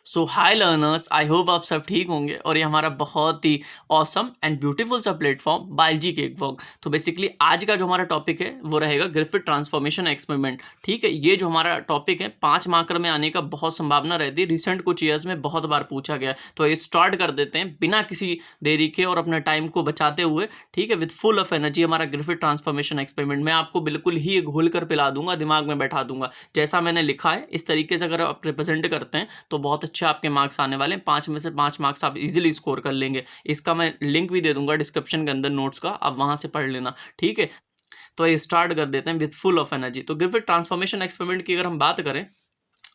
So hi learners, I hope आप सब ठीक होंगे और ये हमारा बहुत ही ऑसम एंड ब्यूटीफुल सा प्लेटफॉर्म बायोलॉजी केक वॉक। तो बेसिकली आज का जो हमारा टॉपिक है वो रहेगा ग्रिफिथ ट्रांसफॉर्मेशन एक्सपेरिमेंट। ठीक है, ये जो हमारा टॉपिक है 5 मार्कर में आने का बहुत संभावना रहती है। रिसेंट कुछ ईयर्स में बहुत बार पूछा गया, तो ये स्टार्ट कर देते हैं बिना किसी देरी के और अपने टाइम को बचाते हुए। ठीक है, विद फुल ऑफ एनर्जी हमारा ग्रिफिथ ट्रांसफॉर्मेशन एक्सपेरिमेंट मैं आपको बिल्कुल ही घोल कर पिला दूंगा, दिमाग में बैठा दूंगा। जैसा मैंने लिखा है इस तरीके से अगर आप रिप्रेजेंट करते हैं तो बहुत अच्छे आपके मार्क्स आने वाले हैं। 5 में से 5 मार्क्स आप इजीली स्कोर कर लेंगे। इसका मैं लिंक भी दे दूंगा डिस्क्रिप्शन के अंदर नोट्स का, आप वहां से पढ़ लेना। ठीक है, तो ये स्टार्ट कर देते हैं विद फुल ऑफ एनर्जी। तो ग्रिफिथ ट्रांसफॉर्मेशन एक्सपेरिमेंट की अगर हम बात करें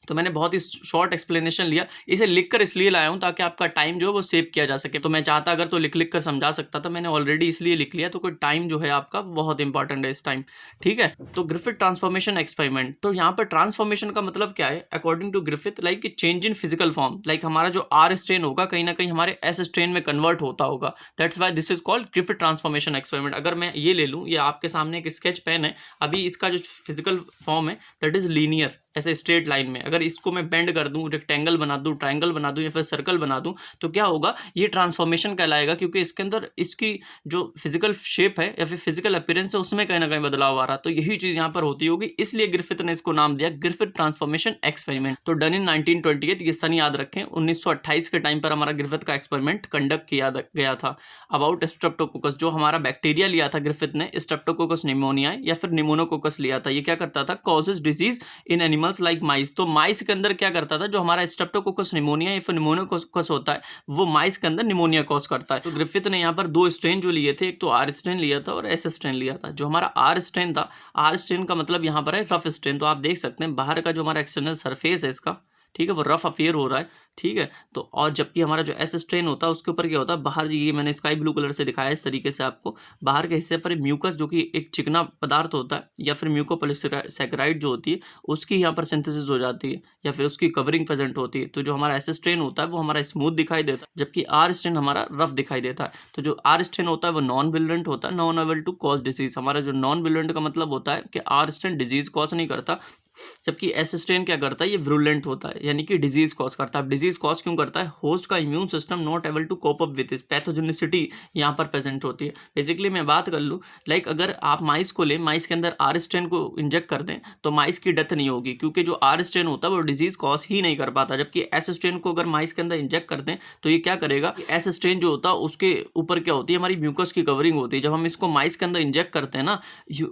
तो मैंने बहुत ही शॉर्ट एक्सप्लेनेशन लिया, इसे लिखकर इसलिए लाया हूं ताकि आपका टाइम जो है वो सेव किया जा सके। तो मैं चाहता अगर तो लिख कर समझा सकता था, मैंने ऑलरेडी इसलिए लिख लिया। तो कोई टाइम जो है आपका बहुत इंपॉर्टेंट है इस टाइम। ठीक है, तो ग्रिफिथ ट्रांसफॉर्मेशन एक्सपेरिमेंट, तो यहाँ पर ट्रांसफॉर्मेशन का मतलब क्या है according to Griffith, like change in physical form. Like हमारा जो आर स्ट्रेन होगा कहीं ना कहीं हमारे एस स्ट्रेन में कन्वर्ट होता होगा। That's why this is called Griffith transformation experiment. अगर मैं ये ले लूँ, ये आपके सामने एक स्केच पेन है, अभी इसका जो फिजिकल फॉर्म है दैट इज लीनियर, ऐसे स्ट्रेट लाइन में। अगर इसको मैं बेंड कर दूं, रेक्टेंगल बना दूं, ट्रायंगल बना दूं या फिर सर्कल बना दूं, तो क्या होगा, ये ट्रांसफॉर्मेशन कहलाएगा, क्योंकि इसके अंदर इसकी जो फिजिकल शेप है या फिर फिजिकल अपीयरेंस है उसमें कहीं ना कहीं बदलाव आ रहा है। तो यही चीज यहाँ पर होती होगी, इसलिए ग्रिफिथ ने इसको नाम दिया ग्रिफिथ ट्रांसफॉर्मेशन एक्सपेरिमेंट। तो डन इन 1928, ये सन याद रखें, 1928 के टाइम पर हमारा ग्रिफिथ का एक्सपेरिमेंट कंडक्ट किया गया था अबाउट स्ट्रेप्टोकोकस। जो हमारा बैक्टीरिया लिया था ग्रिफिथ ने, स्ट्रेप्टोकोकस निमोनिया या फिर निमोनोकोकस लिया था। ये क्या करता था, causes disease in animals like mice. तो माइस के अंदर क्या करता था, जो हमारा स्ट्रेप्टोकोकस निमोनिया या फिर निमोनोकोकस होता है वो माइस के अंदर निमोनिया कॉज करता है। तो ग्रिफिथ ने यहाँ पर 2 स्ट्रेन जो लिए थे, एक तो आर स्ट्रेन लिया था और एस स्ट्रेन लिया था। जो हमारा आर स्ट्रेन था, आर स्ट्रेन का मतलब यहाँ पर है रफ स्ट्रेन। तो आप देख सकते हैं बाहर का जो हमारा एक्सटर्नल सरफेस है इसका, ठीक है, वो रफ अपीयर हो रहा है। ठीक है, तो और जबकि हमारा जो एस स्ट्रेन होता है उसके ऊपर क्या होता है, बाहर ये मैंने स्काई ब्लू कलर से दिखाया है इस तरीके से आपको, बाहर के हिस्से पर म्यूकस जो कि एक चिकना पदार्थ होता है या फिर म्यूकोपॉलीसैकेराइड जो होती है उसकी यहाँ पर सिंथेसिस हो जाती है या फिर उसकी कवरिंग प्रेजेंट होती है। तो जो हमारा एस स्ट्रेन होता है वो हमारा स्मूथ दिखाई देता है, जबकि आर स्ट्रेन हमारा रफ दिखाई देता है। तो जो आर स्ट्रेन होता है वो नॉन विरुलेंट होता है, non able to cause disease. हमारा जो नॉन विरुलेंट का मतलब होता है कि आर स्ट्रेन डिजीज कॉज नहीं करता, जबकि एस स्ट्रेन क्या करता है, ये विरुलेंट होता है, यानी कि डिजीज कॉज करता है। डिजीज कॉज क्यों करता है, होस्ट का immune system not able to cope up with pathogenicity यहाँ पर प्रेजेंट होती है। बेसिकली मैं बात कर लूँ, लाइक अगर आप माइस को लें, माइस के अंदर आर स्ट्रेन को इंजेक्ट कर दें तो माइस की डेथ नहीं होगी, क्योंकि जो आर स्ट्रेन होता है वो डिजीज कॉज ही नहीं कर पाता। जबकि एस स्ट्रेन को अगर माइस के अंदर इंजेक्ट कर दें तो ये क्या करेगा, एस स्ट्रेन जो होता है उसके ऊपर क्या होती है, हमारी म्यूकस की कवरिंग होती है। जब हम इसको माइस के अंदर इंजेक्ट करते हैं ना,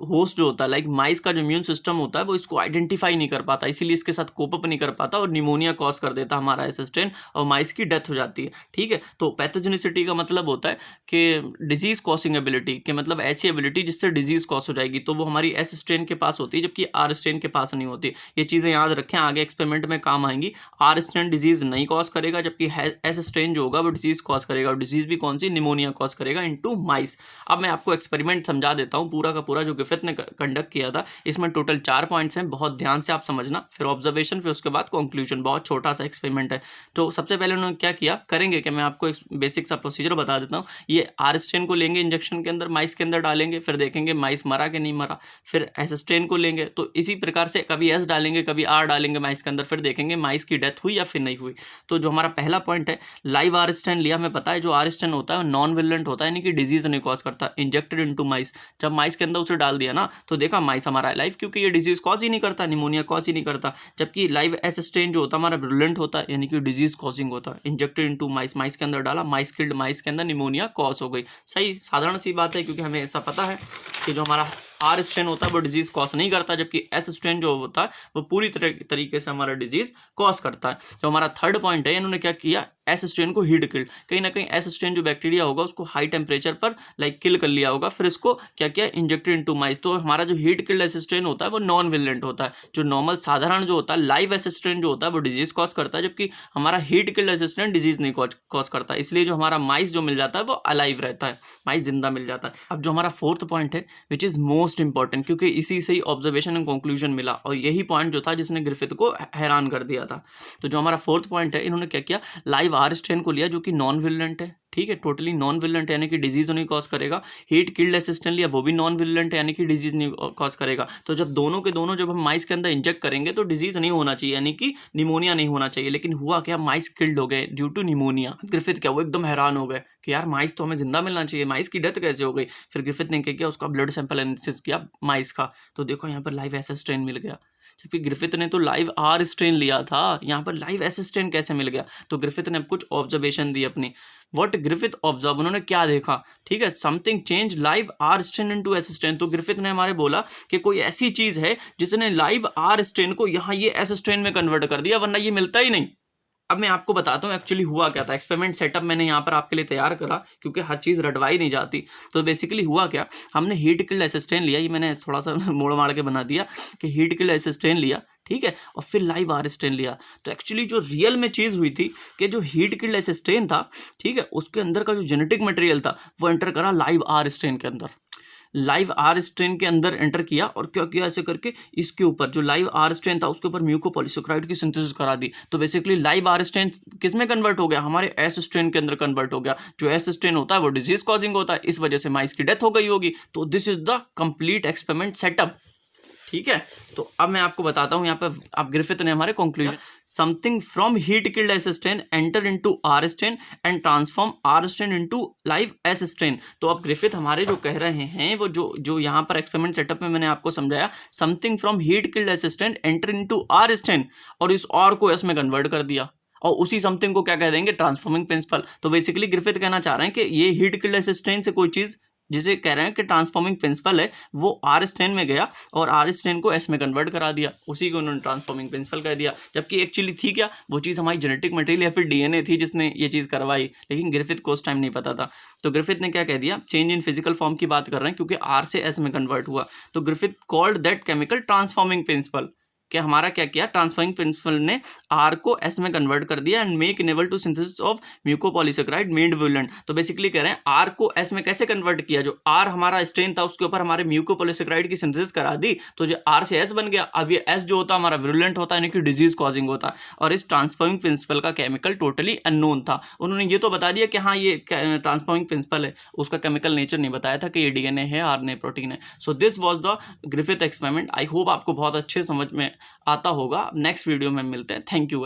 होस्ट जो होता है, लाइक माइस का जो इम्यून सिस्टम होता है वो इसको आइडेंटिफाई नहीं कर पाता, इसीलिए इसके साथ कोप अप नहीं कर पाता और निमोनिया कॉज कर देता हमारा एस स्ट्रेन और माइस की डेथ हो जाती है। ठीक है, तो पैथोजेनिसिटी का मतलब होता है कि डिजीज कॉजिंग एबिलिटी, के मतलब ऐसी एबिलिटी जिससे डिजीज कॉज हो जाएगी, तो वो हमारी एस स्ट्रेन के पास होती है जबकि आर स्ट्रेन के पास नहीं होती। ये चीज़ें याद रखें, आगे एक्सपेरिमेंट में काम आएंगी। आर स्ट्रेन डिजीज नहीं कॉज करेगा, जबकि एस स्ट्रेन जो होगा वो डिजीज कॉज करेगा, और डिजीज भी कौन सी, निमोनिया कॉज करेगा इनटू माइस। अब मैं आपको एक्सपेरिमेंट समझा देता हूँ पूरा का पूरा जो ग्रिफिथ ने कंडक्ट किया था। इसमें टोटल 4 पॉइंट्स हैं, बहुत ध्यान से आप समझना, फिर ऑब्जर्वेशन, फिर उसके बाद कंक्लूजन। बहुत छोटा सा एक्सपेरिमेंट है। तो सबसे पहले उन्होंने क्या किया, करेंगे कि मैं आपको एक बेसिक सा प्रोसीजर बता देता हूँ। ये आर स्ट्रेन को लेंगे, इंजेक्शन के अंदर माइस के अंदर डालेंगे, फिर देखेंगे माइस मरा कि नहीं मरा। फिर एस स्ट्रेन को लेंगे, तो इसी प्रकार से कभी एस डालेंगे कभी आर डालेंगे माइस के अंदर, फिर देखेंगे माइस की डेथ हुई या फिर नहीं हुई। तो जो हमारा पहला पॉइंट है, लाइव आर स्ट्रेन लिया। हमें पता है जो आर स्ट्रेन होता है नॉन विरुलेंट होता है, यानी कि डिजीज नहीं कॉज करता। इंजेक्टेड इनटू माइस, जब माइस के अंदर उसे डाल दिया ना तो देखा माइस हमारा लाइव, क्योंकि ये डिजीज कॉज ही नहीं करता, निमोनिया कॉज ही नहीं करता। जबकि लाइव एस स्ट्रेन जो होता है हमारा विरुलेंट होता है, यानी कि डिजीज कॉजिंग होता है। इंजेक्टेड इनटू माइस, माइस के अंदर डाला, माइस किल्ड, माइस के अंदर निमोनिया कॉज हो गई। सही साधारण सी बात है, क्योंकि हमें ऐसा पता है कि जो हमारा आर स्ट्रेन होता है वो डिजीज कॉज नहीं करता, जबकि एस स्ट्रेन जो होता है वो पूरी तरीके से हमारा डिजीज कॉज करता है। तो हमारा थर्ड पॉइंट है, इन्होंने क्या किया, एस स्ट्रेन को हीट किल्ड। कहीं ना कहीं एस स्ट्रेन जो बैक्टीरिया होगा उसको हाई टेम्परेचर पर लाइक किल कर लिया होगा, फिर इसको क्या किया, इंजेक्टेड इनटू माइस। तो हमारा जो हीट किल्ड एस स्ट्रेन होता है वो नॉन विरुलेंट होता है। जो नॉर्मल साधारण जो होता है लाइव एस स्ट्रेन जो होता है वो डिजीज कॉज करता है, जबकि हमारा heat killed S strain disease नहीं कॉज करता। इसलिए जो हमारा माइस जो मिल जाता है वो अलाइव रहता है, माइस जिंदा मिल जाता है। अब जो हमारा फोर्थ पॉइंट है विच इज मोस्ट इंपॉर्टेंट, क्योंकि इसी से ही ऑब्जर्वेशन एंड कंक्लूजन मिला, और यही पॉइंट जो था जिसने ग्रिफिथ को हैरान कर दिया था। तो जो हमारा फोर्थ पॉइंट है, इन्होंने क्या किया, लाइव आर स्ट्रेन को लिया जो कि नॉन विरुलेंट है, ठीक है, टोटली नॉन विलेंट यानी कि डिजीज नहीं कॉज करेगा। हीट किल्ड असिस्टेंट लिया, वो भी नॉन विलेंट यानी कि डिजीज नहीं कॉज करेगा। तो जब दोनों के दोनों जब हम माइस के अंदर इंजेक्ट करेंगे तो डिजीज नहीं होना चाहिए, यानी कि निमोनिया नहीं होना चाहिए। लेकिन हुआ क्या, माइस किल्ड हो गए ड्यू टू निमोनिया। ग्रिफिथ क्या, वो एकदम हैरान हो गए कि यार माइस तो हमें जिंदा मिलना चाहिए, माइस की डेथ कैसे हो गई। फिर ग्रिफिथ ने क्या किया, उसका ब्लड सैंपल एनालिसिस किया माइस का, तो देखो यहाँ पर लाइव एस स्ट्रेन मिल गया। जबकि ग्रिफिथ ने तो लाइव आर स्ट्रेन लिया था, यहाँ पर लाइव एस स्ट्रेन कैसे मिल गया। तो ग्रिफिथ ने कुछ ऑब्जर्वेशन दी अपनी। व्हाट ग्रिफिथ ऑब्जर्व, उन्होंने क्या देखा, ठीक है, something change live R strain into S strain. तो ग्रिफिथ ने हमारे बोला कि कोई ऐसी चीज है जिसने लाइव आर स्ट्रेन को यहाँ ये एस स्ट्रेन में कन्वर्ट कर दिया, वरना ये मिलता ही नहीं। अब मैं आपको बताता हूँ एक्चुअली हुआ क्या था। एक्सपेरिमेंट सेटअप मैंने यहाँ पर आपके लिए तैयार करा, क्योंकि हर चीज़ रटवाई नहीं जाती। तो बेसिकली हुआ क्या, हमने हीट किल्ड एसिस्टेन लिया, ये मैंने थोड़ा सा मोड़ मार के बना दिया कि हीट किल्ड एसिस्टेन लिया, ठीक है, और फिर लाइव आर स्ट्रेन लिया। तो एक्चुअली जो रियल में चीज़ हुई थी कि जो हीट किल्ड एसिस्टेन था, ठीक है, उसके अंदर का जो जेनेटिक मटेरियल था वो एंटर करा लाइव आर स्ट्रेन के अंदर। लाइव आर स्ट्रेन के अंदर एंटर किया और क्या किया, ऐसे करके इसके ऊपर जो लाइव आर स्ट्रेन था उसके ऊपर म्यूकोपॉलीसेकेराइड की सिंथेसिस करा दी। तो बेसिकली लाइव आर स्ट्रेन किस में कन्वर्ट हो गया, हमारे एस स्ट्रेन के अंदर कन्वर्ट हो गया। जो एस स्ट्रेन होता है वो डिजीज कॉजिंग होता है, इस वजह से माइस की डेथ हो गई होगी। तो this is the complete experiment setup, ठीक है। तो अब मैं आपको बताता हूँ यहाँ पर, अब ग्रिफिथ ने हमारे conclusion, something from heat killed S strain enter into R strain and transform R strain into live S strain. तो अब ग्रिफिथ हमारे जो कह रहे हैं वो जो यहाँ पर एक्सपेरिमेंट सेटअप में मैंने आपको समझाया, something from heat killed S strain enter into R strain, और इस और को एस में कन्वर्ट कर दिया, और उसी समथिंग को क्या कह देंगे, ट्रांसफॉर्मिंग प्रिंसिपल। तो बेसिकली ग्रिफिथ कहना चाह रहे हैं कि ये हीट किल्ड एस स्ट्रेन से कोई चीज़ जिसे कह रहे हैं कि ट्रांसफॉर्मिंग प्रिंसिपल है, वो आर स्ट्रेन में गया और आर स्ट्रेन को एस में कन्वर्ट करा दिया, उसी को उन्होंने ट्रांसफॉर्मिंग प्रिंसिपल कर दिया। जबकि एक्चुअली थी क्या, वो चीज़ हमारी जेनेटिक मटेरियल या फिर डीएनए थी जिसने ये चीज़ करवाई, लेकिन ग्रिफिथ को उस टाइम नहीं पता था। तो ग्रिफिथ ने क्या कह दिया, चेंज इन फिजिकल फॉर्म की बात कर रहे हैं क्योंकि आर से एस में कन्वर्ट हुआ। तो Griffith called that chemical transforming principle, कि हमारा क्या किया, ट्रांसफॉर्मिंग प्रिंसिपल ने आर को एस में कन्वर्ट कर दिया and make enable to synthesis of mucopolysaccharide made virulent. तो बेसिकली कह रहे हैं आर को एस में कैसे कन्वर्ट किया, जो आर हमारा स्ट्रेन था उसके ऊपर हमारे म्यूकोपॉलीसेकेराइड की सिंथेसिस करा दी, तो जो आर से एस बन गया। अब ये एस जो होता है हमारा विरुलेंट होता है, यानी कि डिजीज कॉजिंग होता है। और इस ट्रांसफॉर्मिंग प्रिंसिपल का केमिकल टोटली अननोन था। उन्होंने ये तो बता दिया कि हाँ ये ट्रांसफॉर्मिंग प्रिंसिपल है, उसका केमिकल नेचर नहीं बताया था कि ये डीएनए है, आरएनए प्रोटीन है। So this was the Griffith experiment. I hope आपको बहुत अच्छे समझ में आता होगा। नेक्स्ट वीडियो में मिलते हैं। Thank you.